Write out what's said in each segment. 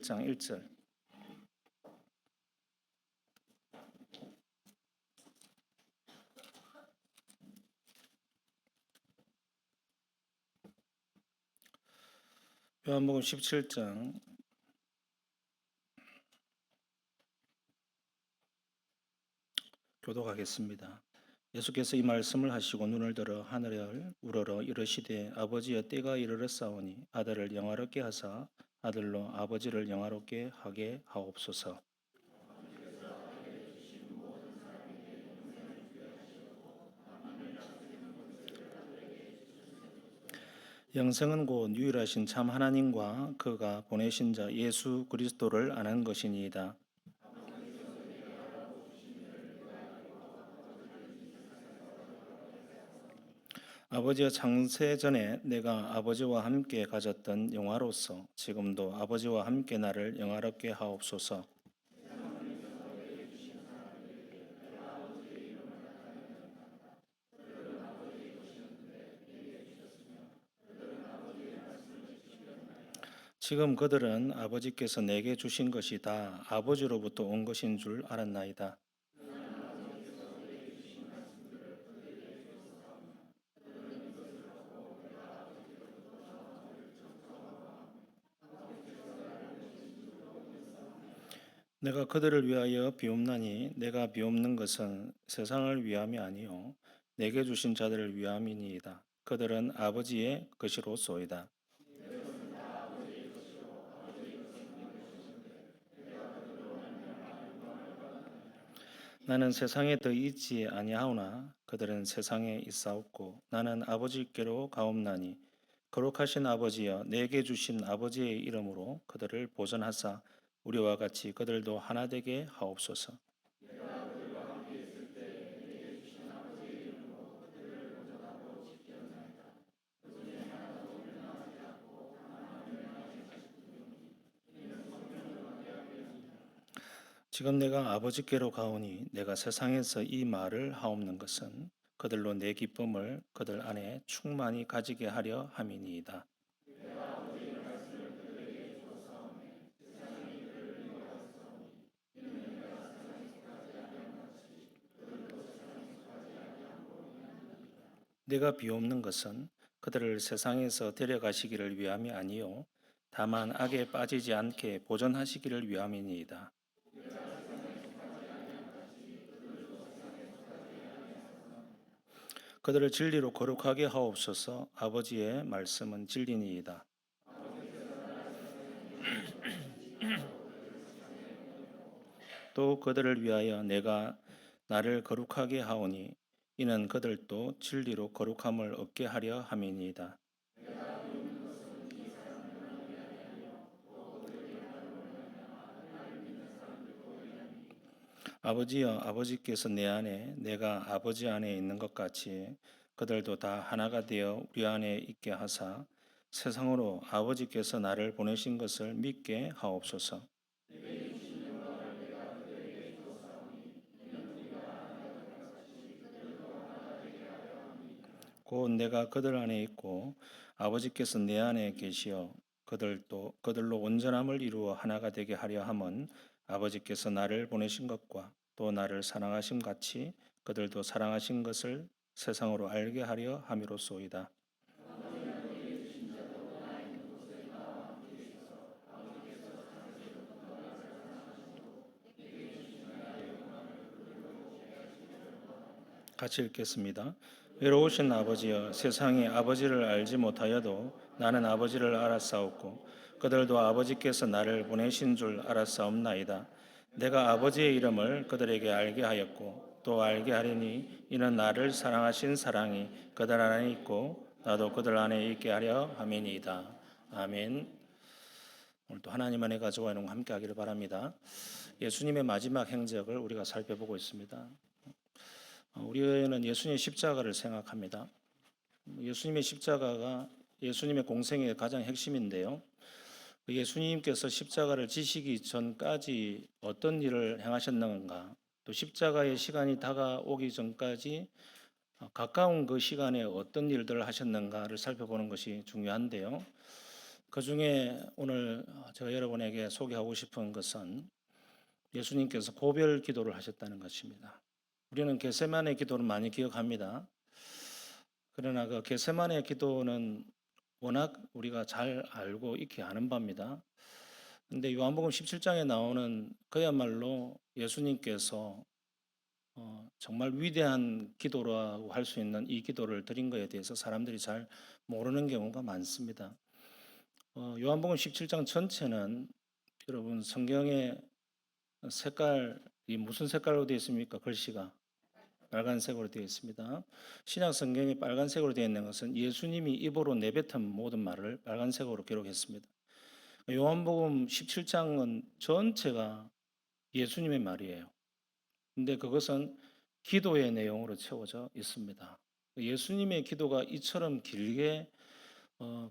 장 1절. 요한복음 17장 교독하겠습니다. 예수께서 이 말씀을 하시고 눈을 들어 하늘을 우러러 이르시되 아버지여 때가 이르렀사오니 아들을 영화롭게 하사 아들로 아버지를 영화롭게 하게 하옵소서. 영생은 곧 유일하신 참 하나님과 그가 보내신 자 예수 그리스도를 아는 것이니이다. 아버지여 창세 전에 내가 아버지와 함께 가졌던 영화로서 지금도 아버지와 함께 나를 영화롭게 하옵소서. 지금 그들은 아버지께서 내게 주신 것이 다 아버지로부터 온 것인 줄 알았나이다. 내가 그들을 위하여 비옵나니 내가 비옵는 것은 세상을 위함이 아니요 내게 주신 자들을 위함이니이다. 그들은 아버지의 것이로소이다. 나는 세상에 더 있지 아니하오나 그들은 세상에 있사옵고 나는 아버지께로 가옵나니 거룩하신 아버지여 내게 주신 아버지의 이름으로 그들을 보존하사 우리와 같이 그들도 하나 되게 하옵소서. 지금 내가 아버지께로 가오니 내가 세상에서 이 말을 하옵는 것은 그들로 내 기쁨을 그들 안에 충만히 가지게 하려 함이니이다. 내가 비옵는 것은 그들을 세상에서 데려가시기를 위함이 아니요 다만 악에 빠지지 않게 보존하시기를 위함이니이다. 그들을 진리로 거룩하게 하옵소서. 아버지의 말씀은 진리니이다. 또 그들을 위하여 내가 나를 거룩하게 하오니 이는 그들도 진리로 거룩함을 얻게 하려 함이니이다. 아버지여 아버지께서 내 안에 내가 아버지 안에 있는 것 같이 그들도 다 하나가 되어 우리 안에 있게 하사 세상으로 아버지께서 나를 보내신 것을 믿게 하옵소서. 곧 내가 그들 안에 있고 아버지께서 내 안에 계시어 그들도 그들로 온전함을 이루어 하나가 되게 하려 함은 아버지께서 나를 보내신 것과 또 나를 사랑하심 같이 그들도 사랑하신 것을 세상으로 알게 하려 함이로소이다. 같이 읽겠습니다. 외로우신 아버지여 세상이 아버지를 알지 못하여도 나는 아버지를 알았사옵고 그들도 아버지께서 나를 보내신 줄 알았사옵나이다. 내가 아버지의 이름을 그들에게 알게 하였고 또 알게 하리니 이는 나를 사랑하신 사랑이 그들 안에 있고 나도 그들 안에 있게 하려 함이니이다. 아멘. 오늘도 하나님 안에 가져와 있는 함께 하기를 바랍니다. 예수님의 마지막 행적을 우리가 살펴보고 있습니다. 우리는 예수님의 십자가를 생각합니다. 예수님의 십자가가 예수님의 공생의 가장 핵심인데요. 예수님께서 십자가를 지시기 전까지 어떤 일을 행하셨는가, 또 십자가의 시간이 다가오기 전까지 가까운 그 시간에 어떤 일들을 하셨는가를 살펴보는 것이 중요한데요. 그 중에 오늘 제가 여러분에게 소개하고 싶은 것은 예수님께서 고별 기도를 하셨다는 것입니다. 우리는 겟세마네 기도를 많이 기억합니다. 그러나 그 겟세마네 기도는 워낙 우리가 잘 알고 익히 아는 바입니다. 근데 요한복음 17장에 나오는 그야말로 예수님께서 정말 위대한 기도라고 할 수 있는 이 기도를 드린 것에 대해서 사람들이 잘 모르는 경우가 많습니다. 요한복음 17장 전체는 여러분 성경의 색깔이 무슨 색깔로 되어 있습니까? 글씨가 빨간색으로 되어 있습니다. 신약 성경이 빨간색으로 되어 있는 것은 예수님이 입으로 내뱉은 모든 말을 빨간색으로 기록했습니다. 요한복음 17장은 전체가 예수님의 말이에요. 근데 그것은 기도의 내용으로 채워져 있습니다. 예수님의 기도가 이처럼 길게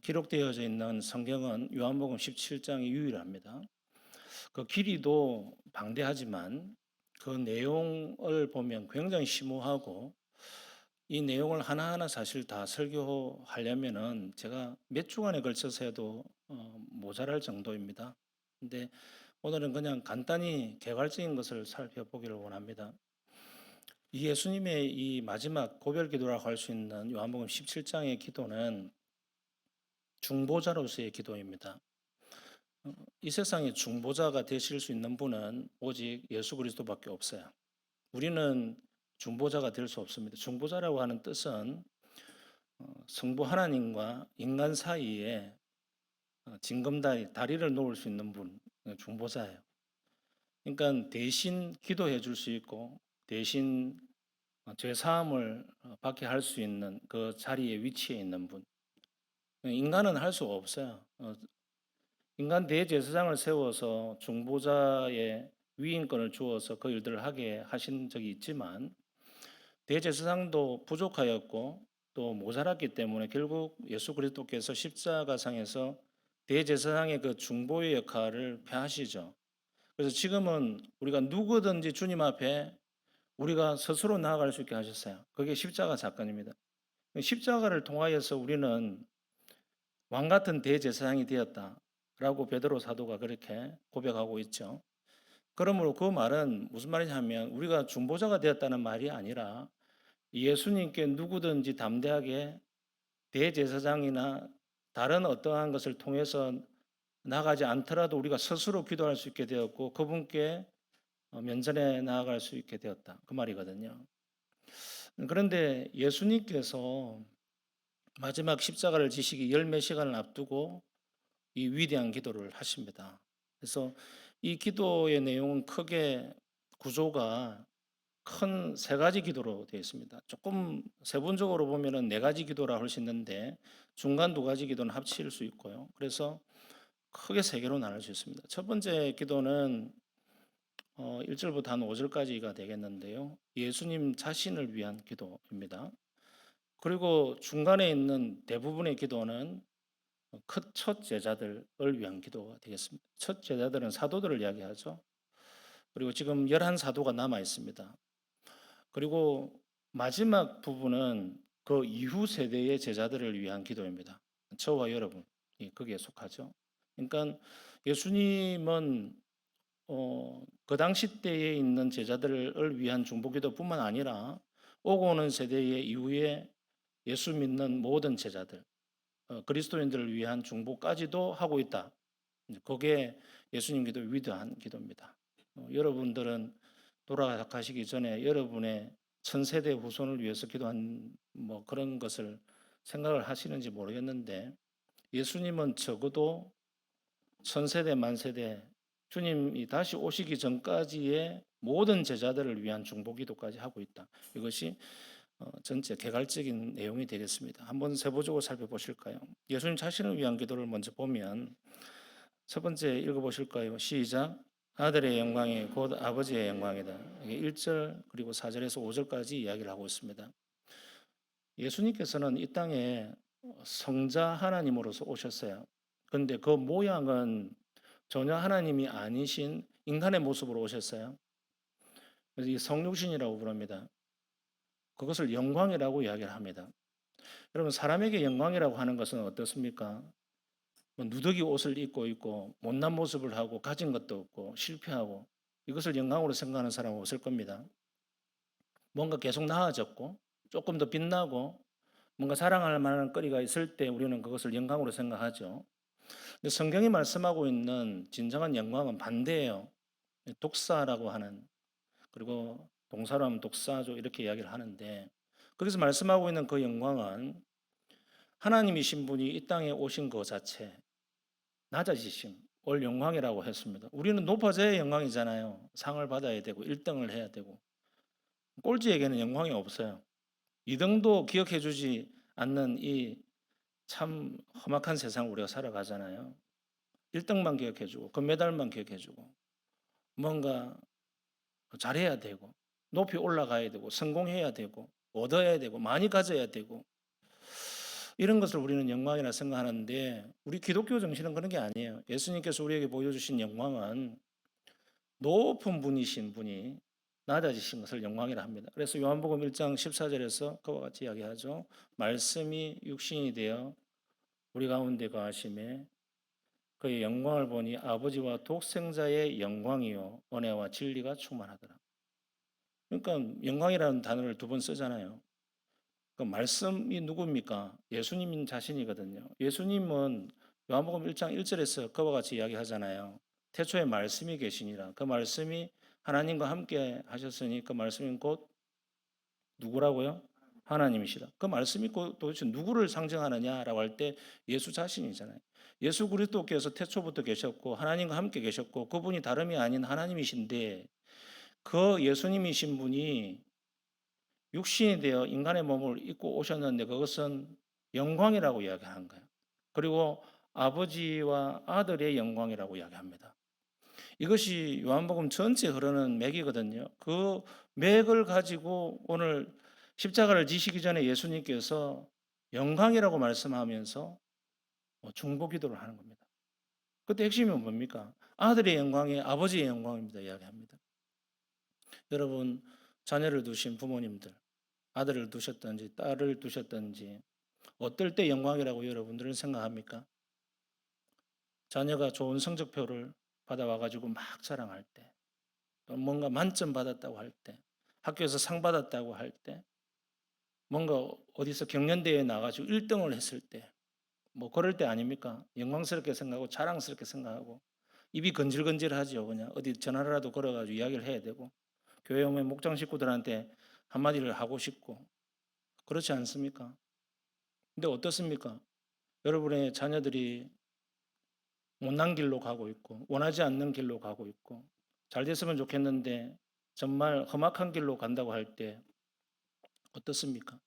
기록되어져 있는 성경은 요한복음 17장이 유일합니다. 그 길이도 방대하지만 그 내용을 보면 굉장히 심오하고 이 내용을 하나하나 사실 다 설교하려면은 제가 몇 주간에 걸쳐서 해도 모자랄 정도입니다. 근데 오늘은 그냥 간단히 개괄적인 것을 살펴보기를 원합니다. 이 예수님의 이 마지막 고별 기도라고 할 수 있는 요한복음 17장의 기도는 중보자로서의 기도입니다. 이 세상에 중보자가 되실 수 있는 분은 오직 예수 그리스도밖에 없어요. 우리는 중보자가 될 수 없습니다. 중보자라고 하는 뜻은 성부 하나님과 인간 사이에 징검다리, 다리를 놓을 수 있는 분, 중보자예요. 그러니까 대신 기도해 줄 수 있고 대신 죄 사함을 받게 할 수 있는 그 자리에 위치해 있는 분. 인간은 할 수가 없어요. 인간 대제사장을 세워서 중보자의 위임권을 주어서 그 일들을 하게 하신 적이 있지만 대제사장도 부족하였고 또 모자랐기 때문에 결국 예수 그리스도께서 십자가상에서 대제사장의 그 중보의 역할을 폐하시죠. 그래서 지금은 우리가 누구든지 주님 앞에 우리가 스스로 나아갈 수 있게 하셨어요. 그게 십자가 사건입니다. 십자가를 통하여서 우리는 왕 같은 대제사장이 되었다라고 베드로 사도가 그렇게 고백하고 있죠. 그러므로 그 말은 무슨 말이냐면 우리가 중보자가 되었다는 말이 아니라 예수님께 누구든지 담대하게 대제사장이나 다른 어떠한 것을 통해서 나가지 않더라도 우리가 스스로 기도할 수 있게 되었고 그분께 면전에 나아갈 수 있게 되었다. 그 말이거든요. 그런데 예수님께서 마지막 십자가를 지시기 열 몇 시간을 앞두고 이 위대한 기도를 하십니다. 그래서 이 기도의 내용은 크게 구조가 큰 세 가지 기도로 되어 있습니다. 조금 세분적으로 보면은 네 가지 기도라 할 수 있는데 중간 두 가지 기도는 합칠 수 있고요. 그래서 크게 세 개로 나눌 수 있습니다. 첫 번째 기도는 1절부터 한 5절까지가 되겠는데요. 예수님 자신을 위한 기도입니다. 그리고 중간에 있는 대부분의 기도는 첫 제자들을 위한 기도가 되겠습니다. 첫 제자들은 사도들을 이야기하죠. 그리고 지금 11사도가 남아 있습니다. 그리고 마지막 부분은 그 이후 세대의 제자들을 위한 기도입니다. 저와 여러분, 거기에 속하죠. 그러니까 예수님은 그 당시 때에 있는 제자들을 위한 중보기도뿐만 아니라 오고 오는 세대의 이후에 예수 믿는 모든 제자들, 그리스도인들을 위한 중보까지도 하고 있다. 그게 예수님 기도 위대한 기도입니다. 여러분들은 돌아가시기 전에 여러분의 천세대 후손을 위해서 기도한 뭐 그런 것을 생각을 하시는지 모르겠는데 예수님은 적어도 천세대 만세대 주님이 다시 오시기 전까지의 모든 제자들을 위한 중보기도까지 하고 있다. 이것이 전체 개괄적인 내용이 되겠습니다. 한번 세부적으로 살펴보실까요? 예수님 자신을 위한 기도를 먼저 보면 첫 번째 읽어보실까요? 시작. 아들의 영광이 곧 아버지의 영광이다. 1절 그리고 4절에서 5절까지 이야기를 하고 있습니다. 예수님께서는 이 땅에 성자 하나님으로서 오셨어요. 그런데 그 모양은 전혀 하나님이 아니신 인간의 모습으로 오셨어요. 그래서 이 성육신이라고 부릅니다. 그것을 영광이라고 이야기를 합니다. 여러분 사람에게 영광이라고 하는 것은 어떻습니까? 뭐 누더기 옷을 입고 있고 못난 모습을 하고 가진 것도 없고 실패하고 이것을 영광으로 생각하는 사람은 없을 겁니다. 뭔가 계속 나아졌고 조금 더 빛나고 뭔가 자랑할 만한 거리가 있을 때 우리는 그것을 영광으로 생각하죠. 근데 성경이 말씀하고 있는 진정한 영광은 반대예요. 독사라고 하는, 그리고 동사로 하면 독사죠 이렇게 이야기를 하는데, 거기서 말씀하고 있는 그 영광은 하나님이신 분이 이 땅에 오신 것 자체, 낮아지심, 올 영광이라고 했습니다. 우리는 높아져야 영광이잖아요. 상을 받아야 되고 1등을 해야 되고. 꼴찌에게는 영광이 없어요. 2등도 기억해 주지 않는 이 참 험악한 세상 우리가 살아가잖아요. 1등만 기억해 주고 금메달만 기억해 주고 뭔가 잘해야 되고 높이 올라가야 되고 성공해야 되고 얻어야 되고 많이 가져야 되고 이런 것을 우리는 영광이라 생각하는데, 우리 기독교 정신은 그런 게 아니에요. 예수님께서 우리에게 보여주신 영광은 높은 분이신 분이 낮아지신 것을 영광이라 합니다. 그래서 요한복음 1장 14절에서 그와 같이 이야기하죠. 말씀이 육신이 되어 우리 가운데 거하심에 그의 영광을 보니 아버지와 독생자의 영광이요 은혜와 진리가 충만하더라. 그러니까 영광이라는 단어를 두 번 쓰잖아요. 그 말씀이 누굽니까? 예수님 자신이거든요. 예수님은 요한복음 1장 1절에서 그와 같이 이야기하잖아요. 태초에 말씀이 계시니라. 그 말씀이 하나님과 함께 하셨으니 그 말씀이 곧 누구라고요? 하나님이시라. 그 말씀이 곧 도대체 누구를 상징하느냐라고 할 때 예수 자신이잖아요. 예수 그리스도께서 태초부터 계셨고 하나님과 함께 계셨고 그분이 다름이 아닌 하나님이신데, 그 예수님이신 분이 육신이 되어 인간의 몸을 입고 오셨는데 그것은 영광이라고 이야기하는 거예요. 그리고 아버지와 아들의 영광이라고 이야기합니다. 이것이 요한복음 전체에 흐르는 맥이거든요. 그 맥을 가지고 오늘 십자가를 지시기 전에 예수님께서 영광이라고 말씀하면서 중보 기도를 하는 겁니다. 그때 핵심이 뭡니까? 아들의 영광이 아버지의 영광입니다. 이야기합니다. 여러분, 자녀를 두신 부모님들, 아들을 두셨든지 딸을 두셨든지 어떨 때 영광이라고 여러분들은 생각합니까? 자녀가 좋은 성적표를 받아와 가지고 막 자랑할 때, 또 뭔가 만점 받았다고 할 때, 학교에서 상 받았다고 할 때, 뭔가 어디서 경연대회에 나가지고 1등을 했을 때, 뭐 그럴 때 아닙니까? 영광스럽게 생각하고 자랑스럽게 생각하고 입이 건질건질하죠. 그냥 어디 전화라도 걸어가지고 이야기를 해야 되고 교회 오면 목장 식구들한테 한마디를 하고 싶고 그렇지 않습니까? 근데 어떻습니까? 여러분의 자녀들이 못난 길로 가고 있고 원하지 않는 길로 가고 있고 잘 됐으면 좋겠는데 정말 험악한 길로 간다고 할 때 어떻습니까?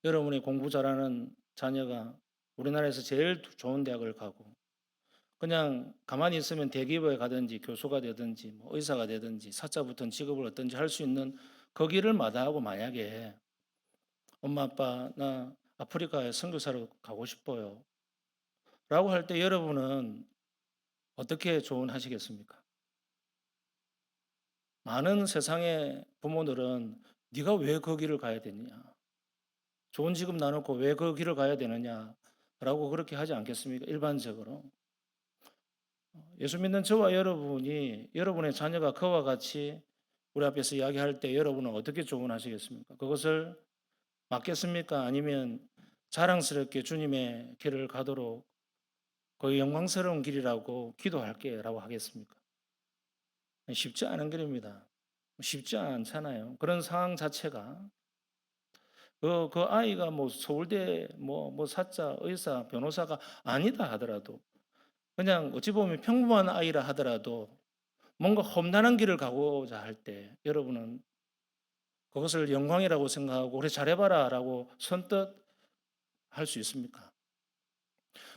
여러분의 공부 잘하는 자녀가 우리나라에서 제일 좋은 대학을 가고 그냥 가만히 있으면 대기업에 가든지 교수가 되든지 뭐 의사가 되든지 사자 붙은 직업을 얻든지 할 수 있는 그 길을 마다하고 만약에 엄마 아빠 나 아프리카에 선교사로 가고 싶어요 라고 할 때 여러분은 어떻게 조언하시겠습니까? 많은 세상의 부모들은 네가 왜 그 길을 가야 되느냐, 좋은 직업 나놓고 왜 그 길을 가야 되느냐라고 그렇게 하지 않겠습니까? 일반적으로 예수 믿는 저와 여러분이 여러분의 자녀가 그와 같이 우리 앞에서 이야기할 때 여러분은 어떻게 조언하시겠습니까? 그것을 맞겠습니까? 아니면 자랑스럽게 주님의 길을 가도록 그 영광스러운 길이라고 기도할게 라고 하겠습니까? 쉽지 않은 길입니다. 쉽지 않잖아요. 그런 상황 자체가 그 아이가 뭐 서울대 뭐 사자, 의사, 변호사가 아니다 하더라도 그냥 어찌 보면 평범한 아이라 하더라도 뭔가 험난한 길을 가고자 할 때 여러분은 그것을 영광이라고 생각하고 그래 잘해봐라 라고 선뜻 할 수 있습니까?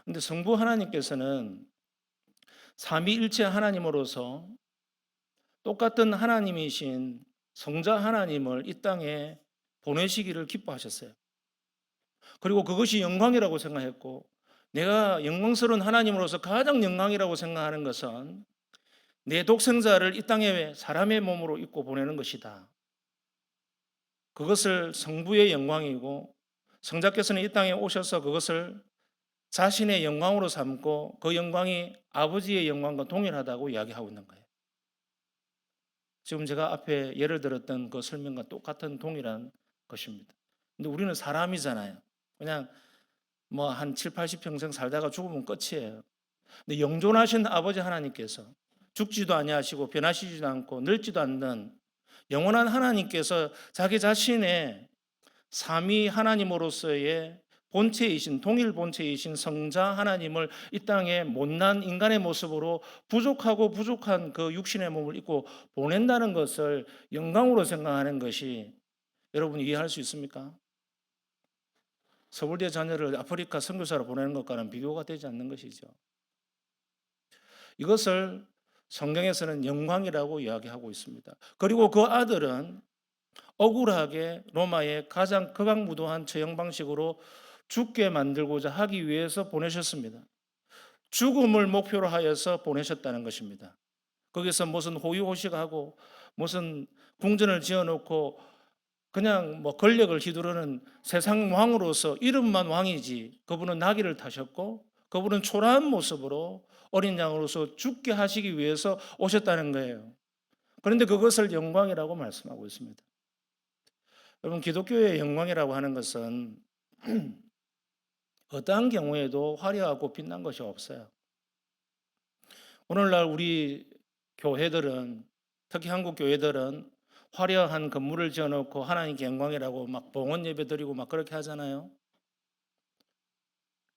근데 성부 하나님께서는 삼위일체 하나님으로서 똑같은 하나님이신 성자 하나님을 이 땅에 보내시기를 기뻐하셨어요. 그리고 그것이 영광이라고 생각했고, 내가 영광스러운 하나님으로서 가장 영광이라고 생각하는 것은 내 독생자를 이 땅에 사람의 몸으로 입고 보내는 것이다. 그것을 성부의 영광이고 성자께서는 이 땅에 오셔서 그것을 자신의 영광으로 삼고 그 영광이 아버지의 영광과 동일하다고 이야기하고 있는 거예요. 지금 제가 앞에 예를 들었던 그 설명과 똑같은 동일한 것입니다. 근데 우리는 사람이잖아요. 그냥 뭐 한 7, 80평생 살다가 죽으면 끝이에요. 근데 영존하신 아버지 하나님께서 죽지도 아니하시고 변하시지도 않고 늙지도 않는 영원한 하나님께서 자기 자신의 삼위 하나님으로서의 본체이신 동일 본체이신 성자 하나님을 이 땅에 못난 인간의 모습으로 부족하고 부족한 그 육신의 몸을 입고 보낸다는 것을 영광으로 생각하는 것이 여러분 이해할 수 있습니까? 서울대 자녀를 아프리카 선교사로 보내는 것과는 비교가 되지 않는 것이죠. 이것을 성경에서는 영광이라고 이야기하고 있습니다. 그리고 그 아들은 억울하게 로마의 가장 극악무도한 처형 방식으로 죽게 만들고자 하기 위해서 보내셨습니다. 죽음을 목표로 하여서 보내셨다는 것입니다. 거기서 무슨 호의호식하고 무슨 궁전을 지어놓고 그냥 뭐 권력을 휘두르는 세상 왕으로서 이름만 왕이지, 그분은 나귀를 타셨고 그분은 초라한 모습으로 어린 양으로서 죽게 하시기 위해서 오셨다는 거예요. 그런데 그것을 영광이라고 말씀하고 있습니다. 여러분, 기독교의 영광이라고 하는 것은 어떠한 경우에도 화려하고 빛난 것이 없어요. 오늘날 우리 교회들은, 특히 한국 교회들은 화려한 건물을 지어놓고 하나님께 영광이라고 막 봉헌 예배 드리고 막 그렇게 하잖아요.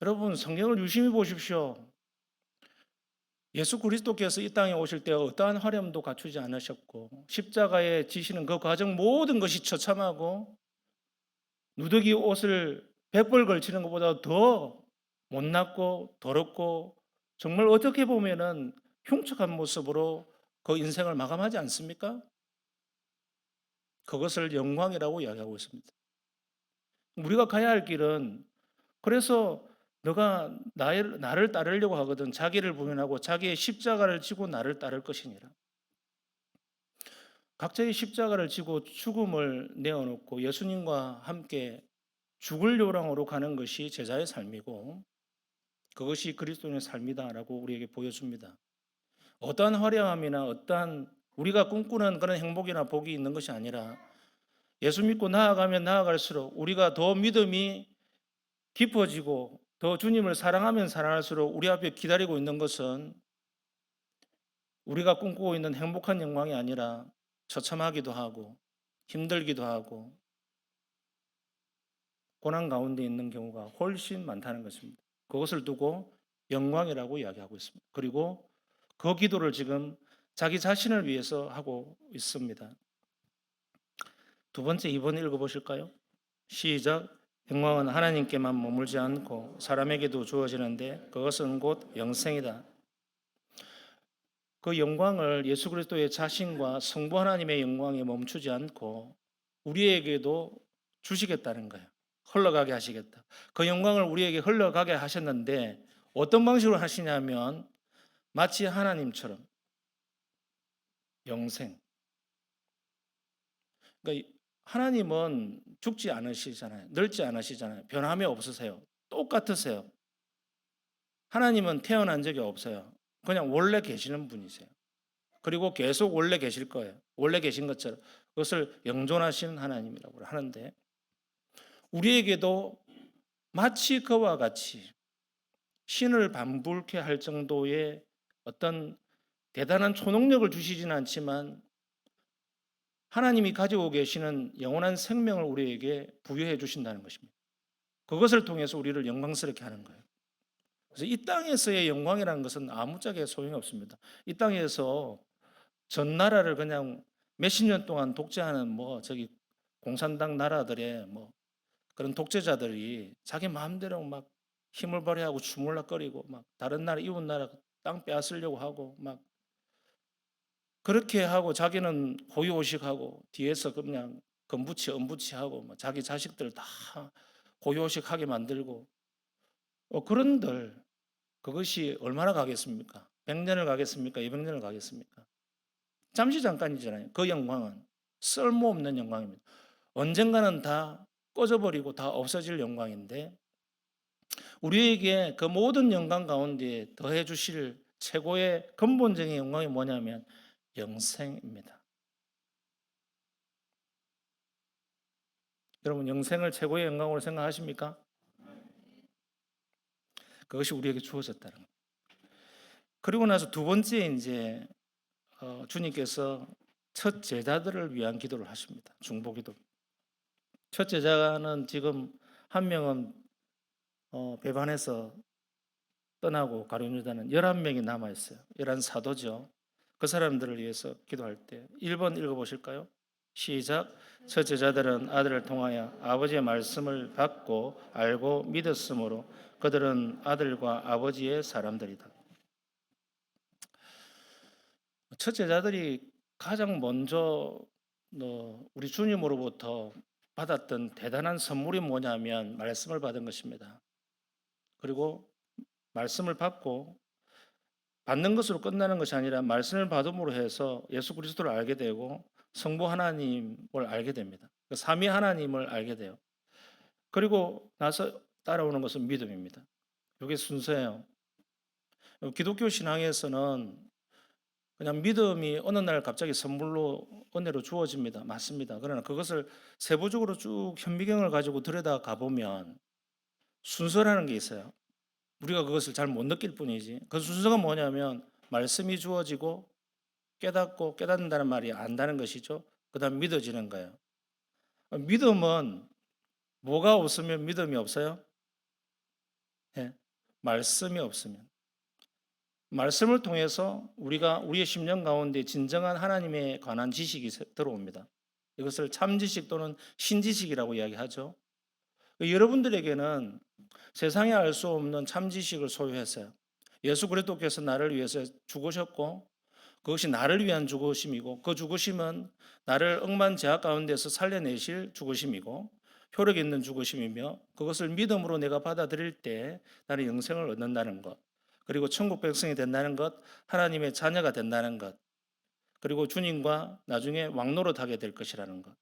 여러분, 성경을 유심히 보십시오. 예수 그리스도께서 이 땅에 오실 때 어떠한 화려함도 갖추지 않으셨고 십자가에 지시는 그 과정 모든 것이 처참하고 누더기 옷을 100벌 걸치는 것보다 더 못났고 더럽고 정말 어떻게 보면은 흉측한 모습으로 그 인생을 마감하지 않습니까? 그것을 영광이라고 이야기하고 있습니다. 우리가 가야 할 길은, 그래서 너가 나를 따르려고 하거든 자기를 부인하고 자기의 십자가를 지고 나를 따를 것이니라. 각자의 십자가를 지고 죽음을 내어놓고 예수님과 함께 죽을 요랑으로 가는 것이 제자의 삶이고 그것이 그리스도인의 삶이다라고 우리에게 보여줍니다. 어떠한 화려함이나 어떠한 우리가 꿈꾸는 그런 행복이나 복이 있는 것이 아니라 예수 믿고 나아가면 나아갈수록 우리가 더 믿음이 깊어지고 더 주님을 사랑하면 사랑할수록 우리 앞에 기다리고 있는 것은 우리가 꿈꾸고 있는 행복한 영광이 아니라 처참하기도 하고 힘들기도 하고 고난 가운데 있는 경우가 훨씬 많다는 것입니다. 그것을 두고 영광이라고 이야기하고 있습니다. 그리고 그 기도를 지금 자기 자신을 위해서 하고 있습니다. 두 번째 2번 읽어보실까요? 시작. 영광은 하나님께만 머물지 않고 사람에게도 주어지는데 그것은 곧 영생이다. 그 영광을 예수 그리스도의 자신과 성부 하나님의 영광에 멈추지 않고 우리에게도 주시겠다는 거예요. 흘러가게 하시겠다. 그 영광을 우리에게 흘러가게 하셨는데 어떤 방식으로 하시냐면 마치 하나님처럼 영생. 그러니까 하나님은 죽지 않으시잖아요. 늙지 않으시잖아요. 변함이 없으세요. 똑같으세요. 하나님은 태어난 적이 없어요. 그냥 원래 계시는 분이세요. 그리고 계속 원래 계실 거예요. 원래 계신 것처럼 그것을 영존하시는 하나님이라고 하는데 우리에게도 마치 그와 같이 신을 반불케 할 정도의 어떤 대단한 초능력을 주시지는 않지만 하나님이 가지고 계시는 영원한 생명을 우리에게 부여해 주신다는 것입니다. 그것을 통해서 우리를 영광스럽게 하는 거예요. 그래서 이 땅에서의 영광이라는 것은 아무짝에 소용이 없습니다. 이 땅에서 전 나라를 그냥 몇십 년 동안 독재하는 뭐 저기 공산당 나라들의 뭐 그런 독재자들이 자기 마음대로 막 힘을 발휘하고 주물락거리고 막 다른 나라 이웃 나라 땅 빼앗으려고 하고 막 그렇게 하고 자기는 고유호식하고 뒤에서 그냥 건부치 엄부치하고 뭐 자기 자식들 다 고유호식하게 만들고 그런들 그것이 얼마나 가겠습니까? 100년을 가겠습니까? 200년을 가겠습니까? 잠시 잠깐이잖아요. 그 영광은 쓸모없는 영광입니다. 언젠가는 다 꺼져버리고 다 없어질 영광인데 우리에게 그 모든 영광 가운데 더해 주실 최고의 근본적인 영광이 뭐냐면 영생입니다. 여러분 영생을 최고의 영광으로 생각하십니까? 그것이 우리에게 주어졌다는 거예요. 그리고 나서 두 번째 이제 주님께서 첫 제자들을 위한 기도를 하십니다. 중보기도. 첫 제자는 지금 한 명은 배반해서 떠나고 가룟 유다는 11명이 남아 있어요. 11 사도죠. 그 사람들을 위해서 기도할 때 1번 읽어 보실까요? 시작. 첫 제자들은 아들을 통하여 아버지의 말씀을 받고 알고 믿었으므로 그들은 아들과 아버지의 사람들이다. 첫 제자들이 가장 먼저 우리 주님으로부터 받았던 대단한 선물이 뭐냐면 말씀을 받은 것입니다. 그리고 말씀을 받고 받는 것으로 끝나는 것이 아니라 말씀을 받음으로 해서 예수 그리스도를 알게 되고 성부 하나님을 알게 됩니다. 삼위 하나님을 알게 돼요. 그리고 나서 따라오는 것은 믿음입니다. 이게 순서예요. 기독교 신앙에서는 그냥 믿음이 어느 날 갑자기 선물로 은혜로 주어집니다. 맞습니다. 그러나 그것을 세부적으로 쭉 현미경을 가지고 들여다 가보면 순서라는 게 있어요. 우리가 그것을 잘 못 느낄 뿐이지. 그 순서가 뭐냐면 말씀이 주어지고 깨닫고 깨닫는다는 말이 안다는 것이죠. 그다음 믿어지는 거예요. 믿음은 뭐가 없으면 믿음이 없어요? 예, 말씀이 없으면. 말씀을 통해서 우리가 우리의 심령 가운데 진정한 하나님에 관한 지식이 들어옵니다. 이것을 참지식 또는 신지식이라고 이야기하죠. 여러분들에게는 세상에 알 수 없는 참지식을 소유했어요. 예수 그리스도께서 나를 위해서 죽으셨고 그것이 나를 위한 죽으심이고 그 죽으심은 나를 억만제약 가운데서 살려내실 죽으심이고 효력 있는 죽으심이며 그것을 믿음으로 내가 받아들일 때 나는 영생을 얻는다는 것, 그리고 천국 백성이 된다는 것, 하나님의 자녀가 된다는 것, 그리고 주님과 나중에 왕노릇하게 될 것이라는 것.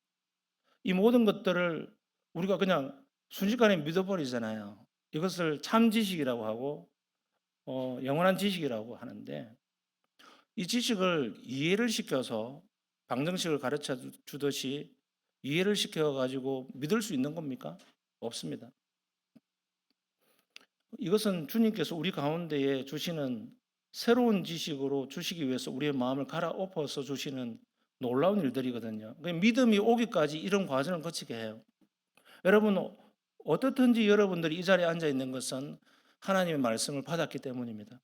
이 모든 것들을 우리가 그냥 순식간에 믿어버리잖아요. 이것을 참 지식이라고 하고 영원한 지식이라고 하는데 이 지식을 이해를 시켜서 방정식을 가르쳐 주듯이 이해를 시켜 가지고 믿을 수 있는 겁니까? 없습니다. 이것은 주님께서 우리 가운데에 주시는 새로운 지식으로 주시기 위해서 우리의 마음을 갈아엎어서 주시는 놀라운 일들이거든요. 믿음이 오기까지 이런 과정을 거치게 해요. 여러분 어떻든지 여러분들이 이 자리에 앉아 있는 것은 하나님의 말씀을 받았기 때문입니다.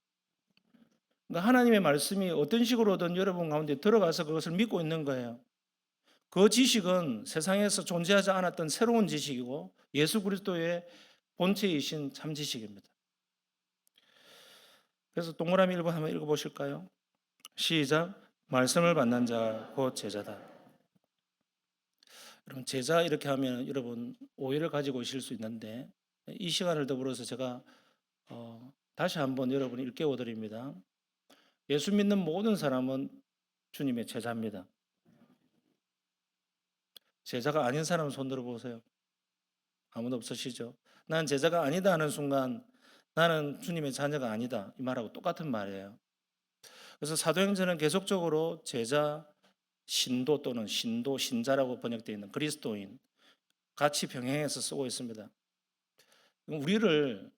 그러니까 하나님의 말씀이 어떤 식으로든 여러분 가운데 들어가서 그것을 믿고 있는 거예요. 그 지식은 세상에서 존재하지 않았던 새로운 지식이고 예수 그리스도의 본체이신 참 지식입니다. 그래서 동그라미 1번 한번 읽어보실까요? 시작. 말씀을 받는 자 곧 제자다. 여러분 제자 이렇게 하면 여러분 오해를 가지고 오실 수 있는데 이 시간을 더불어서 제가 다시 한번 여러분을 일깨워 드립니다. 예수 믿는 모든 사람은 주님의 제자입니다. 제자가 아닌 사람은 손 들어보세요. 아무도 없으시죠? 난 제자가 아니다 하는 순간 나는 주님의 자녀가 아니다 이 말하고 똑같은 말이에요. 그래서 사도행전은 계속적으로 제자, 신도 또는 신도, 신자라고 번역되어 있는 그리스도인 같이 병행해서 쓰고 있습니다. 우리를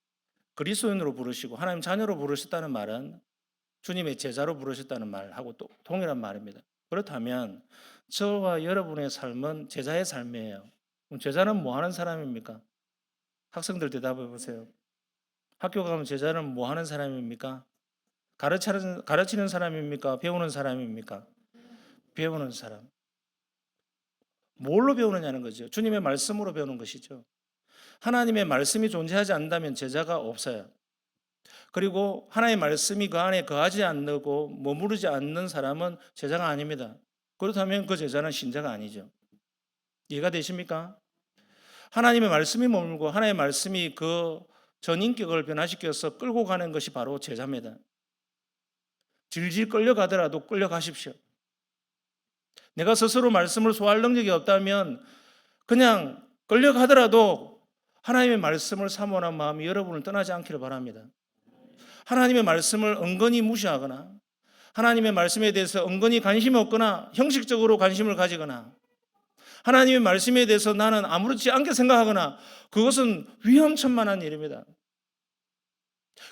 그리스도인으로 부르시고 하나님 자녀로 부르셨다는 말은 주님의 제자로 부르셨다는 말하고 또 동일한 말입니다. 그렇다면 저와 여러분의 삶은 제자의 삶이에요. 그럼 제자는 뭐 하는 사람입니까? 학생들 대답해 보세요. 학교 가면 제자는 뭐 하는 사람입니까? 가르치는 사람입니까? 배우는 사람입니까? 배우는 사람. 뭘로 배우느냐는 거죠. 주님의 말씀으로 배우는 것이죠. 하나님의 말씀이 존재하지 않는다면 제자가 없어요. 그리고 하나님의 말씀이 그 안에 거하지 않고 머무르지 않는 사람은 제자가 아닙니다. 그렇다면 그 제자는 신자가 아니죠. 이해가 되십니까? 하나님의 말씀이 머물고 하나님의 말씀이 그 전인격을 변화시켜서 끌고 가는 것이 바로 제자입니다. 질질 끌려가더라도 끌려가십시오. 내가 스스로 말씀을 소화할 능력이 없다면 그냥 끌려가더라도 하나님의 말씀을 사모하는 마음이 여러분을 떠나지 않기를 바랍니다. 하나님의 말씀을 은근히 무시하거나 하나님의 말씀에 대해서 은근히 관심이 없거나 형식적으로 관심을 가지거나 하나님의 말씀에 대해서 나는 아무렇지 않게 생각하거나 그것은 위험천만한 일입니다.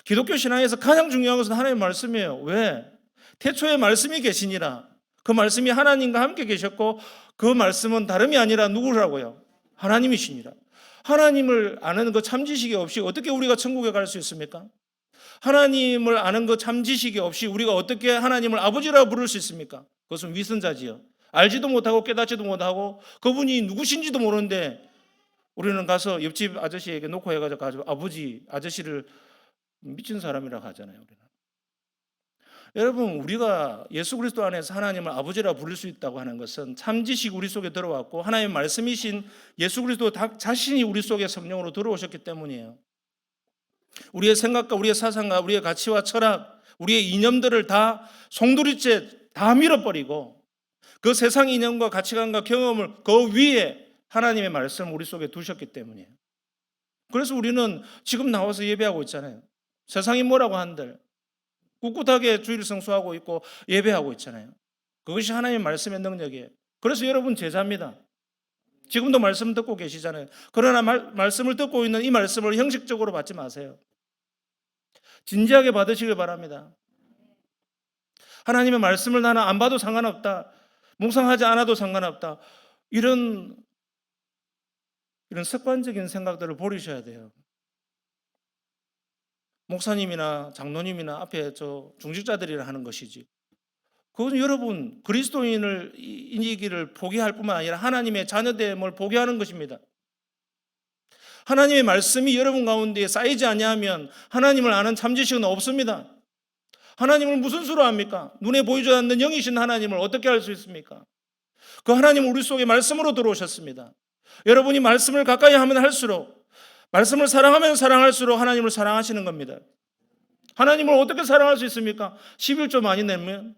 기독교 신앙에서 가장 중요한 것은 하나님의 말씀이에요. 왜? 태초에 말씀이 계시니라. 그 말씀이 하나님과 함께 계셨고 그 말씀은 다름이 아니라 누구라고요? 하나님이시니라. 하나님을 아는 그 참지식이 없이 어떻게 우리가 천국에 갈 수 있습니까? 하나님을 아는 그 참지식이 없이 우리가 어떻게 하나님을 아버지라 부를 수 있습니까? 그것은 위선자지요. 알지도 못하고 깨닫지도 못하고 그분이 누구신지도 모르는데 우리는 가서 옆집 아저씨에게 놓고 해가지고 아버지, 아저씨를 미친 사람이라고 하잖아요. 우리는. 여러분, 우리가 예수 그리스도 안에서 하나님을 아버지라 부를 수 있다고 하는 것은 참지식 우리 속에 들어왔고 하나님의 말씀이신 예수 그리스도 자신이 우리 속에 성령으로 들어오셨기 때문이에요. 우리의 생각과 우리의 사상과 우리의 가치와 철학, 우리의 이념들을 다 송두리째 다 밀어버리고 그 세상 이념과 가치관과 경험을 그 위에 하나님의 말씀을 우리 속에 두셨기 때문이에요. 그래서 우리는 지금 나와서 예배하고 있잖아요. 세상이 뭐라고 한들 꿋꿋하게 주일을 성수하고 있고 예배하고 있잖아요. 그것이 하나님의 말씀의 능력이에요. 그래서 여러분 제자입니다. 지금도 말씀 듣고 계시잖아요. 그러나 말씀을 듣고 있는 이 말씀을 형식적으로 받지 마세요. 진지하게 받으시길 바랍니다. 하나님의 말씀을 나는 안 봐도 상관없다. 묵상하지 않아도 상관없다. 이런 습관적인 생각들을 버리셔야 돼요. 목사님이나 장로님이나 앞에 저 중직자들이라 하는 것이지. 그것은 여러분 그리스도인이기를 포기할 뿐만 아니라 하나님의 자녀됨을 포기하는 것입니다. 하나님의 말씀이 여러분 가운데 쌓이지 아니하면 하나님을 아는 참지식은 없습니다. 하나님을 무슨 수로 압니까? 눈에 보이지 않는 영이신 하나님을 어떻게 알 수 있습니까? 그 하나님은 우리 속에 말씀으로 들어오셨습니다. 여러분이 말씀을 가까이 하면 할수록 말씀을 사랑하면 사랑할수록 하나님을 사랑하시는 겁니다. 하나님을 어떻게 사랑할 수 있습니까? 11조 많이 내면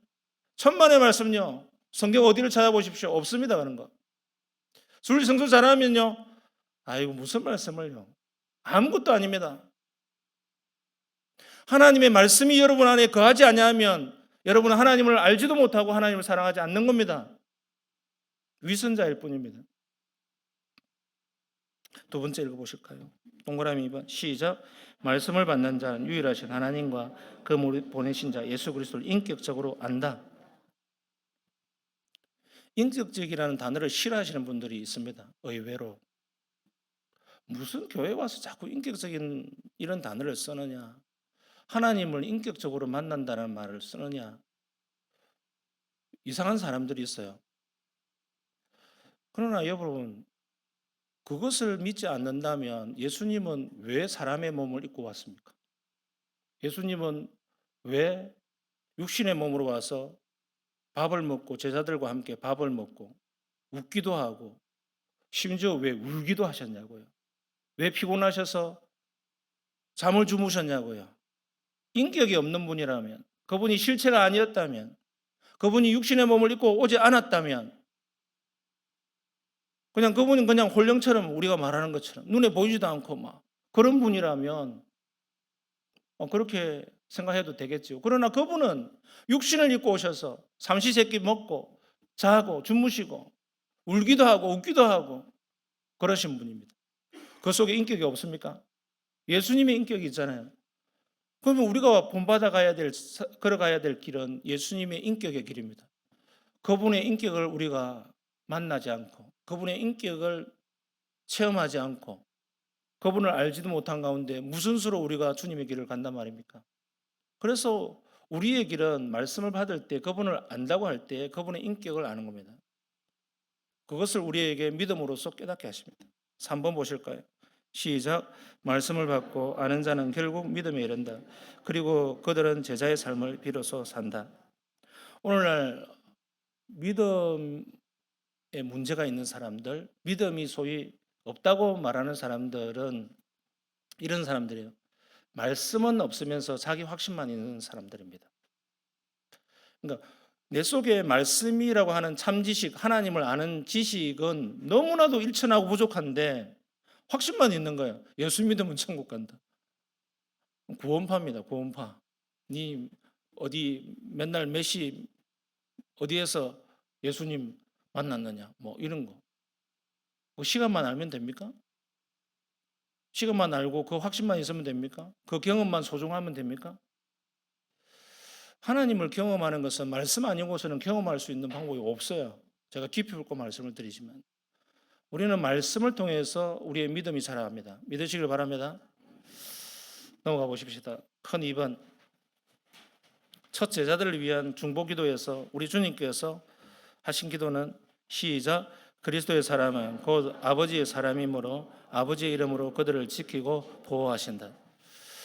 천만의 말씀요. 성경 어디를 찾아보십시오. 없습니다. 그런 거. 주일 성수 잘하면요. 아이고 무슨 말씀을요. 아무것도 아닙니다. 하나님의 말씀이 여러분 안에 거하지 아니하면 여러분은 하나님을 알지도 못하고 하나님을 사랑하지 않는 겁니다. 위선자일 뿐입니다. 두 번째 읽어보실까요? 동그라미 2번 시작. 말씀을 받는 자는 유일하신 하나님과 그 보내신 자 예수 그리스도를 인격적으로 안다. 인격적이라는 단어를 싫어하시는 분들이 있습니다. 의외로. 무슨 교회 와서 자꾸 인격적인 이런 단어를 쓰느냐. 하나님을 인격적으로 만난다는 말을 쓰느냐. 이상한 사람들이 있어요. 그러나 여러분 그것을 믿지 않는다면 예수님은 왜 사람의 몸을 입고 왔습니까? 예수님은 왜 육신의 몸으로 와서 밥을 먹고 제자들과 함께 밥을 먹고 웃기도 하고 심지어 왜 울기도 하셨냐고요. 왜 피곤하셔서 잠을 주무셨냐고요. 인격이 없는 분이라면 그분이 실체가 아니었다면 그분이 육신의 몸을 입고 오지 않았다면 그냥 그분은 그냥 홀령처럼 우리가 말하는 것처럼 눈에 보이지도 않고 막 그런 분이라면 그렇게 생각해도 되겠죠. 그러나 그분은 육신을 입고 오셔서 삼시세끼 먹고 자고 주무시고 울기도 하고 웃기도 하고 그러신 분입니다. 그 속에 인격이 없습니까? 예수님의 인격이 있잖아요. 그러면 우리가 본받아 걸어가야 될 길은 예수님의 인격의 길입니다. 그분의 인격을 우리가 만나지 않고 그분의 인격을 체험하지 않고 그분을 알지도 못한 가운데 무슨 수로 우리가 주님의 길을 간단 말입니까? 그래서 우리의 길은 말씀을 받을 때 그분을 안다고 할 때 그분의 인격을 아는 겁니다. 그것을 우리에게 믿음으로써 깨닫게 하십니다. 3번 보실까요? 시작. 말씀을 받고 아는 자는 결국 믿음에 이른다. 그리고 그들은 제자의 삶을 비로소 산다. 오늘날 믿음에 문제가 있는 사람들, 믿음이 소위 없다고 말하는 사람들은 이런 사람들이에요. 말씀은 없으면서 자기 확신만 있는 사람들입니다. 그러니까 내 속에 말씀이라고 하는 참지식, 하나님을 아는 지식은 너무나도 일천하고 부족한데 확신만 있는 거예요. 예수 믿으면 천국 간다. 구원파입니다. 구원파. 니 어디 맨날 몇 시 어디에서 예수님 만났느냐 뭐 이런 거. 그 시간만 알면 됩니까? 시간만 알고 그 확신만 있으면 됩니까? 그 경험만 소중하면 됩니까? 하나님을 경험하는 것은 말씀 아니고서는 경험할 수 있는 방법이 없어요. 제가 깊이 볼 말씀을 드리지만 우리는 말씀을 통해서 우리의 믿음이 자라갑니다. 믿으시길 바랍니다. 넘어가 보십시다. 큰 2번 첫 제자들을 위한 중보기도에서 우리 주님께서 하신 기도는 시작 그리스도의 사람은 곧 아버지의 사람이므로 아버지의 이름으로 그들을 지키고 보호하신다.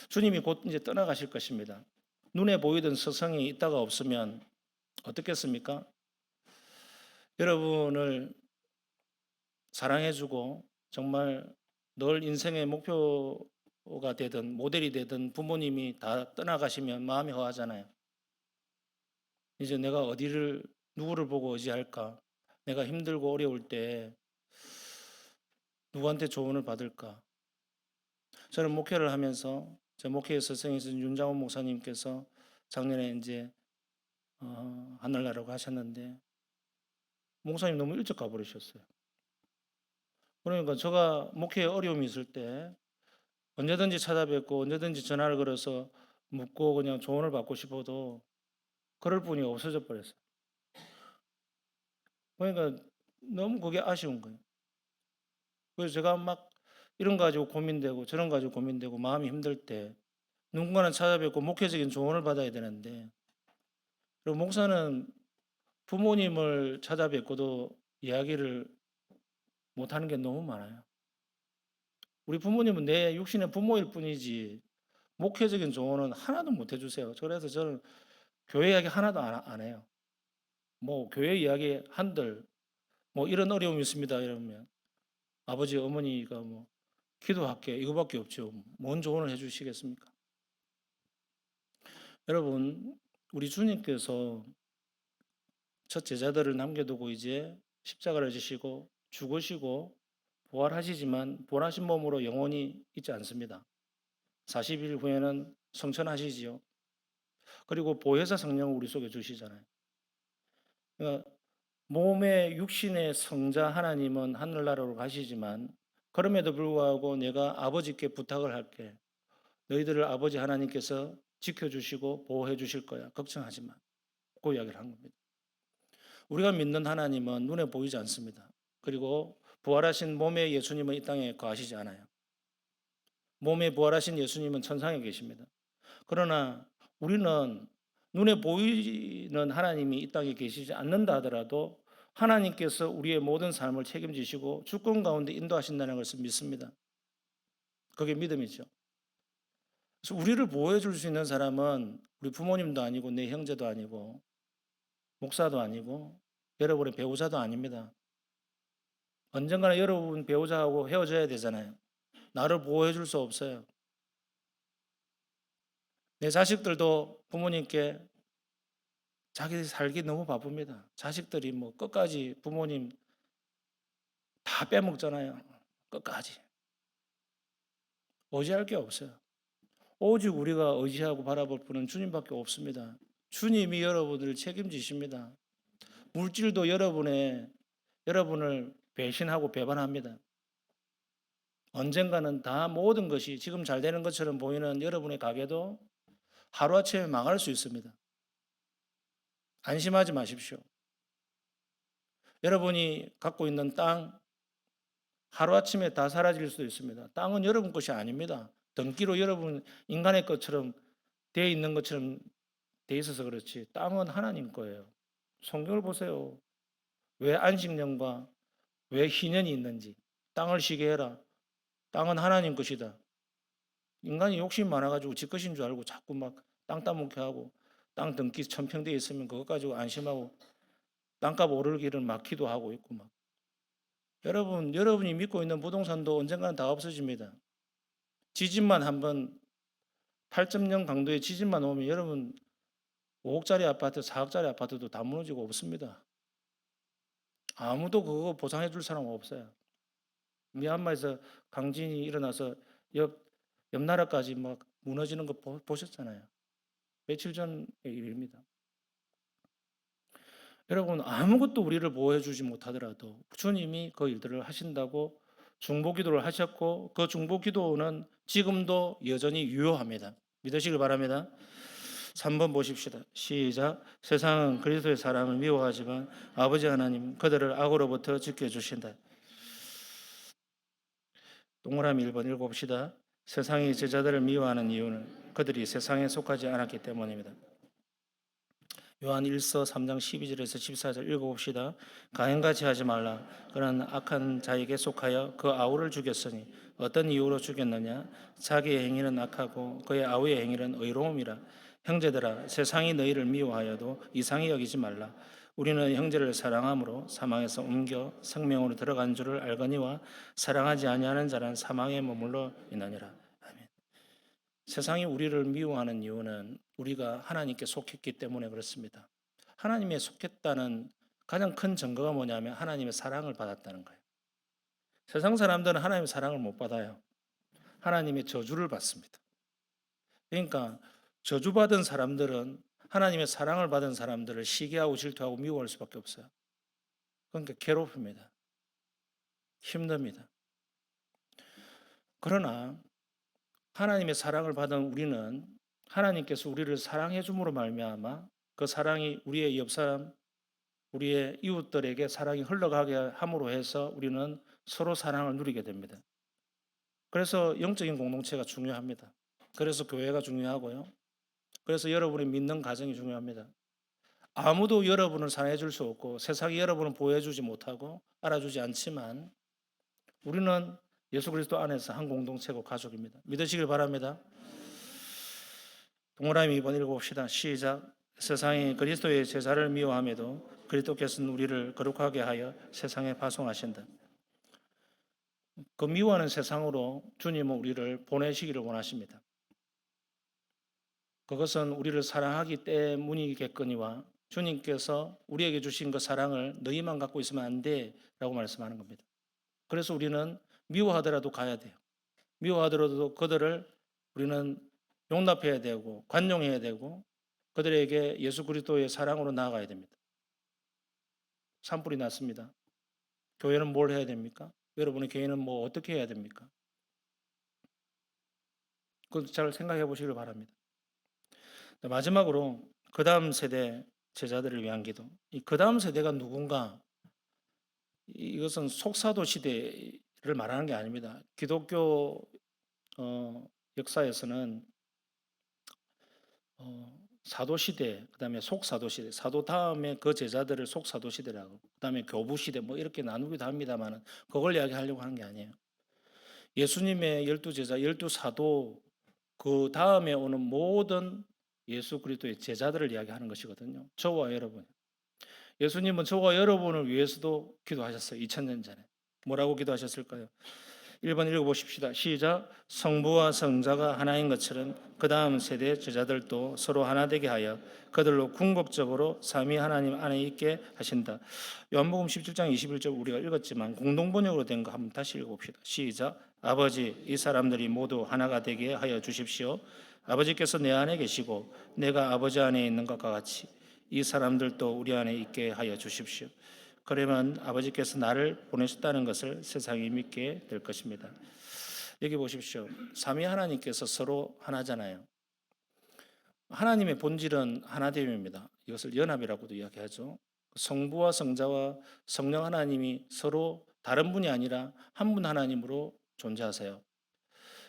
주님이 곧 이제 떠나가실 것입니다. 눈에 보이던 서성이 있다가 없으면 어떻겠습니까? 여러분을 사랑해주고 정말 늘 인생의 목표가 되든 모델이 되든 부모님이 다 떠나가시면 마음이 허하잖아요. 이제 내가 누구를 보고 의지할까? 내가 힘들고 어려울 때 누구한테 조언을 받을까? 저는 목회를 하면서 제 목회의 스승이신 윤장원 목사님께서 작년에 이제 하늘나라고 하셨는데 목사님 너무 일찍 가버리셨어요. 그러니까 제가 목회에 어려움이 있을 때 언제든지 찾아뵙고 언제든지 전화를 걸어서 묻고 그냥 조언을 받고 싶어도 그럴 분이 없어져 버렸어요. 그러니까 너무 그게 아쉬운 거예요. 그래서 제가 막 이런 거 가지고 고민되고 저런 거 가지고 고민되고 마음이 힘들 때 누군가는 찾아뵙고 목회적인 조언을 받아야 되는데 그리고 목사는 부모님을 찾아뵙고도 이야기를 못하는 게 너무 많아요. 우리 부모님은 내 육신의 부모일 뿐이지 목회적인 조언은 하나도 못 해주세요. 그래서 저는 교회 이야기 하나도 안 해요. 뭐 교회 이야기 한들 뭐 이런 어려움이 있습니다 이러면 아버지 어머니가 뭐 기도할게 이거밖에 없죠. 뭔 조언을 해주시겠습니까? 여러분 우리 주님께서 첫 제자들을 남겨두고 이제 십자가를 지시고 죽으시고 부활하시지만 부활하신 몸으로 영원히 있지 않습니다. 40일 후에는 성천하시지요. 그리고 보혜사 성령을 우리 속에 주시잖아요. 그러니까 몸의 육신의 성자 하나님은 하늘나라로 가시지만 그럼에도 불구하고 내가 아버지께 부탁을 할게. 너희들을 아버지 하나님께서 지켜주시고 보호해 주실 거야. 걱정하지 마. 그 이야기를 한 겁니다. 우리가 믿는 하나님은 눈에 보이지 않습니다. 그리고 부활하신 몸의 예수님은 이 땅에 거하시지 않아요. 몸에 부활하신 예수님은 천상에 계십니다. 그러나 우리는 눈에 보이는 하나님이 이 땅에 계시지 않는다 하더라도 하나님께서 우리의 모든 삶을 책임지시고 주권 가운데 인도하신다는 것을 믿습니다. 그게 믿음이죠. 그래서 우리를 보호해 줄 수 있는 사람은 우리 부모님도 아니고 내 형제도 아니고 목사도 아니고 여러분의 배우자도 아닙니다. 언젠가는 여러분 배우자하고 헤어져야 되잖아요. 나를 보호해 줄 수 없어요. 내 자식들도 부모님께 자기 살기 너무 바쁩니다. 자식들이 뭐 끝까지 부모님 다 빼먹잖아요. 끝까지. 의지할 게 없어요. 오직 우리가 의지하고 바라볼 분은 주님밖에 없습니다. 주님이 여러분을 책임지십니다. 물질도 여러분을 배신하고 배반합니다. 언젠가는 다 모든 것이 지금 잘 되는 것처럼 보이는 여러분의 가게도 하루아침에 망할 수 있습니다. 안심하지 마십시오. 여러분이 갖고 있는 땅 하루아침에 다 사라질 수도 있습니다. 땅은 여러분 것이 아닙니다. 등기로 여러분 인간의 것처럼 되어 있는 것처럼 되어 있어서 그렇지 땅은 하나님 거예요. 성경을 보세요. 왜 안식년과 왜 희년이 있는지 땅을 쉬게 해라. 땅은 하나님 것이다. 인간이 욕심이 많아가지고 지 것인 줄 알고 자꾸 막 땅 따먹게 하고 땅 등기 천평되어 있으면 그것 가지고 안심하고 땅값 오르기를 막 기도하고 있고 막 여러분이 믿고 있는 부동산도 언젠가는 다 없어집니다. 지진만 한번 8.0 강도의 지진만 오면 여러분 5억짜리 아파트, 4억짜리 아파트도 다 무너지고 없습니다. 아무도 그거 보상해 줄 사람 없어요. 미얀마에서 강진이 일어나서 옆 나라까지 막 무너지는 거 보셨잖아요. 며칠 전의 일입니다. 여러분, 아무것도 우리를 보호해 주지 못하더라도 주님이 그 일들을 하신다고 중보기도를 하셨고, 그 중보기도는 지금도 여전히 유효합니다. 믿으시길 바랍니다. 3번 보십시다. 시작. 세상은 그리스도의 사람을 미워하지만 아버지 하나님 그들을 악으로부터 지켜주신다. 동그라미 1번 읽어봅시다. 세상이 제자들을 미워하는 이유는 그들이 세상에 속하지 않았기 때문입니다. 요한 1서 3장 12절에서 14절 읽어봅시다. 가인같이 하지 말라. 그는 악한 자에게 속하여 그 아우를 죽였으니 어떤 이유로 죽였느냐? 자기의 행위는 악하고 그의 아우의 행위는 의로움이라. 형제들아, 세상이 너희를 미워하여도 이상히 여기지 말라. 우리는 형제를 사랑함으로 사망에서 옮겨 생명으로 들어간 줄을 알거니와 사랑하지 아니하는 자는 사망에 머물러 있느니라. 아멘. 세상이 우리를 미워하는 이유는 우리가 하나님께 속했기 때문에 그렇습니다. 하나님에 속했다는 가장 큰 증거가 뭐냐면 하나님의 사랑을 받았다는 거예요. 세상 사람들은 하나님의 사랑을 못 받아요. 하나님의 저주를 받습니다. 그러니까 저주받은 사람들은 하나님의 사랑을 받은 사람들을 시기하고 질투하고 미워할 수밖에 없어요. 그러니까 괴롭힙니다. 힘듭니다. 그러나 하나님의 사랑을 받은 우리는 하나님께서 우리를 사랑해 줌으로 말미암아 그 사랑이 우리의 옆사람, 우리의 이웃들에게 사랑이 흘러가게 함으로 해서 우리는 서로 사랑을 누리게 됩니다. 그래서 영적인 공동체가 중요합니다. 그래서 교회가 중요하고요. 그래서 여러분이 믿는 가정이 중요합니다. 아무도 여러분을 사랑해 줄 수 없고 세상이 여러분을 보호해 주지 못하고 알아주지 않지만 우리는 예수 그리스도 안에서 한 공동체고 가족입니다. 믿으시길 바랍니다. 동그라미 2번 읽어봅시다. 시작. 세상이 그리스도의 제자를 미워함에도 그리스도께서는 우리를 거룩하게 하여 세상에 파송하신다. 그 미워하는 세상으로 주님은 우리를 보내시기를 원하십니다. 그것은 우리를 사랑하기 때문이겠거니와 주님께서 우리에게 주신 그 사랑을 너희만 갖고 있으면 안 돼 라고 말씀하는 겁니다. 그래서 우리는 미워하더라도 가야 돼요. 미워하더라도 그들을 우리는 용납해야 되고 관용해야 되고 그들에게 예수 그리스도의 사랑으로 나아가야 됩니다. 산불이 났습니다. 교회는 뭘 해야 됩니까? 여러분의 교회는 뭐 어떻게 해야 됩니까? 그걸 잘 생각해 보시길 바랍니다. 마지막으로 그 다음 세대 제자들을 위한 기도. 이 그 다음 세대가 누군가? 이것은 속사도 시대를 말하는 게 아닙니다. 기독교 역사에서는 사도 시대, 그다음에 속사도 시대, 사도 다음에 그 제자들을 속사도 시대라고, 그다음에 교부 시대 뭐 이렇게 나누기도 합니다만은 그걸 이야기하려고 하는 게 아니에요. 예수님의 12제자, 12사도 그 다음에 오는 모든 예수 그리스도의 제자들을 이야기하는 것이거든요. 저와 여러분. 예수님은 저와 여러분을 위해서도 기도하셨어요. 2000년 전에. 뭐라고 기도하셨을까요? 1번 읽어보십시다. 시작. 성부와 성자가 하나인 것처럼 그 다음 세대 제자들도 서로 하나 되게 하여 그들로 궁극적으로 삼위 하나님 안에 있게 하신다. 요한복음 17장 21절 우리가 읽었지만 공동번역으로 된 거 한번 다시 읽어봅시다. 시작. 아버지, 이 사람들이 모두 하나가 되게 하여 주십시오. 아버지께서 내 안에 계시고 내가 아버지 안에 있는 것과 같이 이 사람들도 우리 안에 있게 하여 주십시오. 그러면 아버지께서 나를 보내셨다는 것을 세상이 믿게 될 것입니다. 여기 보십시오. 삼위 하나님께서 서로 하나잖아요. 하나님의 본질은 하나됨입니다. 이것을 연합이라고도 이야기하죠. 성부와 성자와 성령 하나님이 서로 다른 분이 아니라 한 분 하나님으로 존재하세요.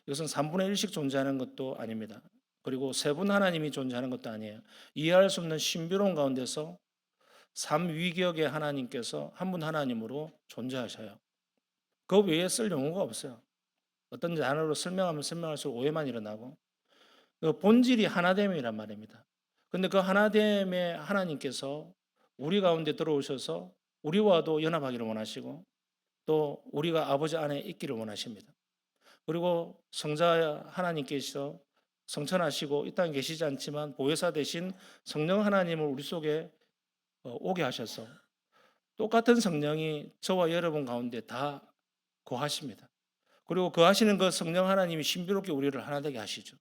이것은 3분의 1씩 존재하는 것도 아닙니다. 그리고 세 분 하나님이 존재하는 것도 아니에요. 이해할 수 없는 신비로운 가운데서 삼위격의 하나님께서 한 분 하나님으로 존재하셔요. 그 외에 쓸 용어가 없어요. 어떤 단어로 설명하면 설명할수록 오해만 일어나고 그 본질이 하나됨이란 말입니다. 그런데 그 하나됨의 하나님께서 우리 가운데 들어오셔서 우리와도 연합하기를 원하시고 또 우리가 아버지 안에 있기를 원하십니다. 그리고 성자 하나님께서 성천하시고 이 땅에 계시지 않지만 보혜사 대신 성령 하나님을 우리 속에 오게 하셔서 똑같은 성령이 저와 여러분 가운데 다 거하십니다. 그리고 거하시는 그 성령 하나님이 신비롭게 우리를 하나 되게 하시죠.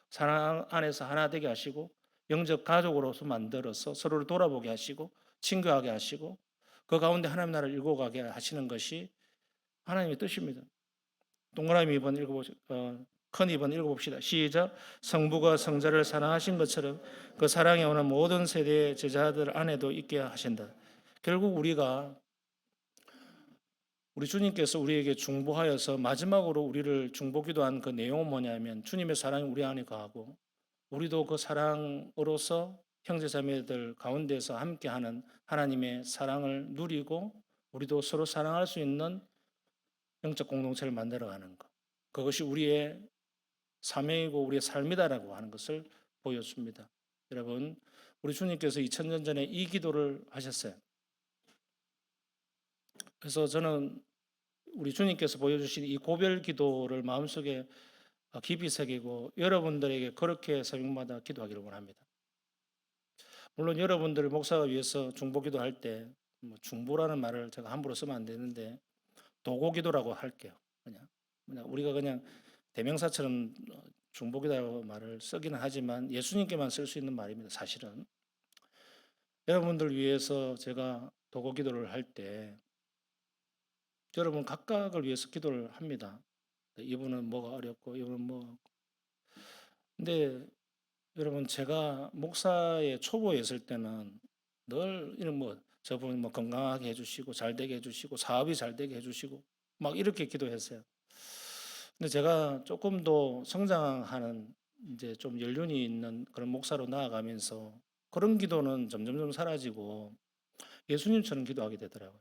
사랑 안에서 하나 되게 하시고 영적 가족으로서 만들어서 서로를 돌아보게 하시고 친교하게 하시고 그 가운데 하나님 나라를 일궈가게 하시는 것이 하나님의 뜻입니다. 동그라미 2번 큰 2번 읽어봅시다. 시작. 성부가 성자를 사랑하신 것처럼 그 사랑에 오는 모든 세대의 제자들 안에도 있게 하신다. 결국 우리 주님께서 우리에게 중보하여서 마지막으로 우리를 중보기도한 그 내용은 뭐냐면 주님의 사랑이 우리 안에 거하고 우리도 그 사랑으로서 형제자매들 가운데서 함께하는 하나님의 사랑을 누리고 우리도 서로 사랑할 수 있는 영적 공동체를 만들어가는 것. 그것이 우리의 사명이고 우리의 삶이다라고 하는 것을 보여줍니다. 여러분, 우리 주님께서 2000년 전에 이 기도를 하셨어요. 그래서 저는 우리 주님께서 보여주신 이 고별 기도를 마음속에 깊이 새기고 여러분들에게 그렇게 새벽마다 기도하기를 원합니다. 물론 여러분들 목사가 위해서 중보 기도할 때 중보라는 말을 제가 함부로 쓰면 안 되는데 도고 기도라고 할게요. 그냥 우리가 그냥 대명사처럼 중보 기도라고 말을 쓰기는 하지만 예수님께만 쓸 수 있는 말입니다. 사실은 여러분들 위해서 제가 도고 기도를 할 때 여러분 각각을 위해서 기도를 합니다. 이분은 뭐가 어렵고 이분은 뭐 근데 여러분 제가 목사의 초보에 있을 때는 늘 이런 뭐 저분 뭐 건강하게 해주시고 잘 되게 해주시고 사업이 잘 되게 해주시고 막 이렇게 기도했어요. 근데 제가 조금 더 성장하는 이제 좀 연륜이 있는 그런 목사로 나아가면서 그런 기도는 점점점 사라지고 예수님처럼 기도하게 되더라고요.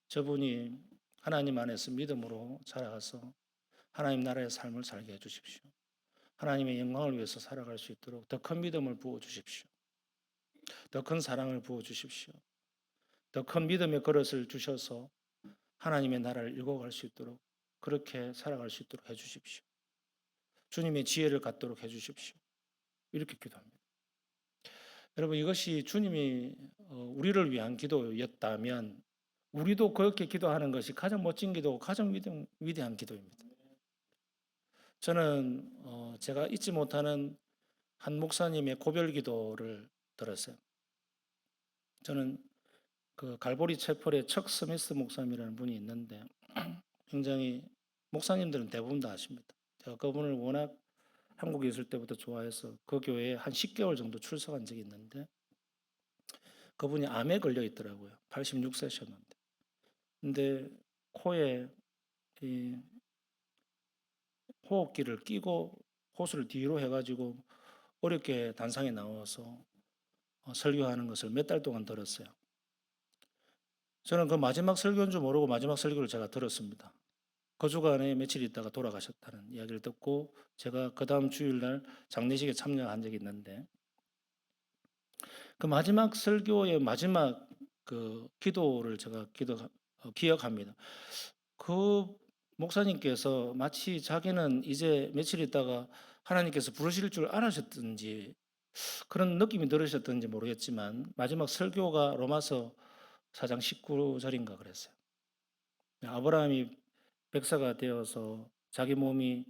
저분이 하나님 안에서 믿음으로 자라가서 하나님 나라의 삶을 살게 해주십시오. 하나님의 영광을 위해서 살아갈 수 있도록 더 큰 믿음을 부어 주십시오. 더 큰 사랑을 부어 주십시오. 더 큰 믿음의 그릇을 주셔서 하나님의 나라를 읽어갈 수 있도록 그렇게 살아갈 수 있도록 해 주십시오. 주님의 지혜를 갖도록 해 주십시오. 이렇게 기도합니다. 여러분 이것이 주님이 우리를 위한 기도였다면 우리도 그렇게 기도하는 것이 가장 멋진 기도고 가장 위대한 기도입니다. 저는 제가 잊지 못하는 한 목사님의 고별 기도를 들었어요. 저는 그 갈보리 채플의 척 스미스 목사님이라는 분이 있는데 굉장히 목사님들은 대부분 다 아십니다. 제가 그분을 워낙 한국에 있을 때부터 좋아해서 그 교회에 한 10개월 정도 출석한 적이 있는데 그분이 암에 걸려 있더라고요. 86세셨는데. 근데 코에 이 호흡기를 끼고 호수를 뒤로 해가지고 어렵게 단상에 나와서 설교하는 것을 몇 달 동안 들었어요. 저는 그 마지막 설교인 줄 모르고 마지막 설교를 제가 들었습니다. 그 주간에 며칠 있다가 돌아가셨다는 이야기를 듣고 제가 그 다음 주일날 장례식에 참여한 적이 있는데 그 마지막 설교의 마지막 그 기도를 제가 기억합니다. 그 목사님께서 마치 자기는 이제 며칠 있다가 하나님께서 부르실 줄 알으셨든지 그런 느낌이 들으셨든지 모르겠지만 마지막 설교가 로마서 4장 19절인가 그랬어요. 아브라함이 백사가 되어서 자기 몸이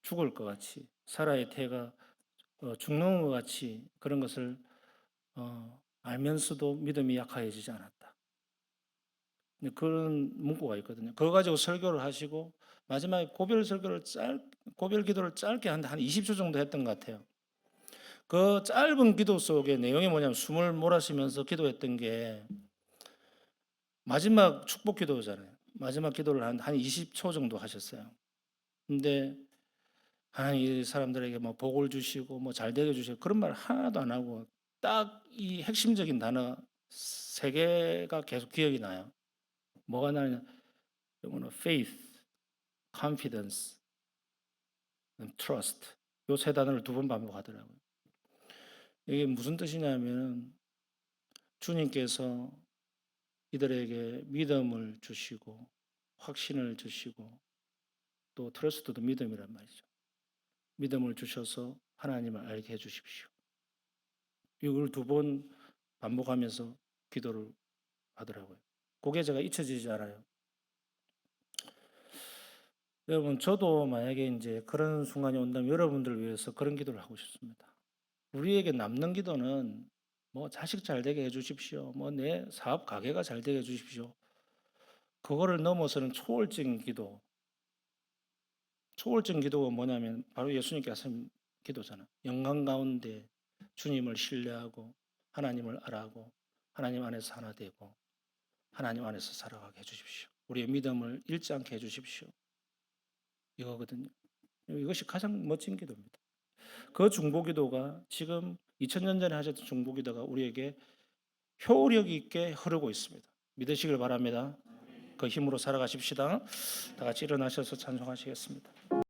죽을 것 같이 사라의 태가 죽는 것 같이 그런 것을 알면서도 믿음이 약해지지 않았다. 그런 문구가 있거든요. 그거 가지고 설교를 하시고 마지막에 고별 기도를 짧게 한 20초 정도 했던 것 같아요. 그 짧은 기도 속에 내용이 뭐냐면 숨을 몰아쉬면서 기도했던 게 마지막 축복 기도잖아요. 마지막 기도를 한 20초 정도 하셨어요. 근데 하나님 이 사람들에게 뭐 복을 주시고 뭐 잘 되게 주시고 그런 말 하나도 안 하고 딱 이 핵심적인 단어 세 개가 계속 기억이 나요. 뭐가 나냐? 영어로 faith, confidence, trust. 요 세 단어를 두 번 반복하더라고요. 이게 무슨 뜻이냐면 주님께서 이들에게 믿음을 주시고 확신을 주시고 또 트러스트도 믿음이란 말이죠. 믿음을 주셔서 하나님을 알게 해 주십시오. 이걸 두 번 반복하면서 기도를 하더라고요. 그게 제가 잊혀지지 않아요. 여러분, 저도 만약에 이제 그런 순간이 온다면 여러분들을 위해서 그런 기도를 하고 싶습니다. 우리에게 남는 기도는 뭐 자식 잘 되게 해 주십시오. 뭐 내 사업 가게가 잘 되게 해 주십시오. 그거를 넘어서는 초월적인 기도. 초월적인 기도가 뭐냐면 바로 예수님께 하신 기도잖아. 영광 가운데 주님을 신뢰하고 하나님을 알아가고 하나님 안에서 하나 되고 하나님 안에서 살아가게 해 주십시오. 우리의 믿음을 잃지 않게 해 주십시오. 이거거든요. 이것이 가장 멋진 기도입니다. 그 중보기도가 지금 2000년 전에 하셨던 중보기도가 우리에게 효력 있게 흐르고 있습니다. 믿으시길 바랍니다. 그 힘으로 살아가십시다. 다 같이 일어나셔서 찬송하시겠습니다.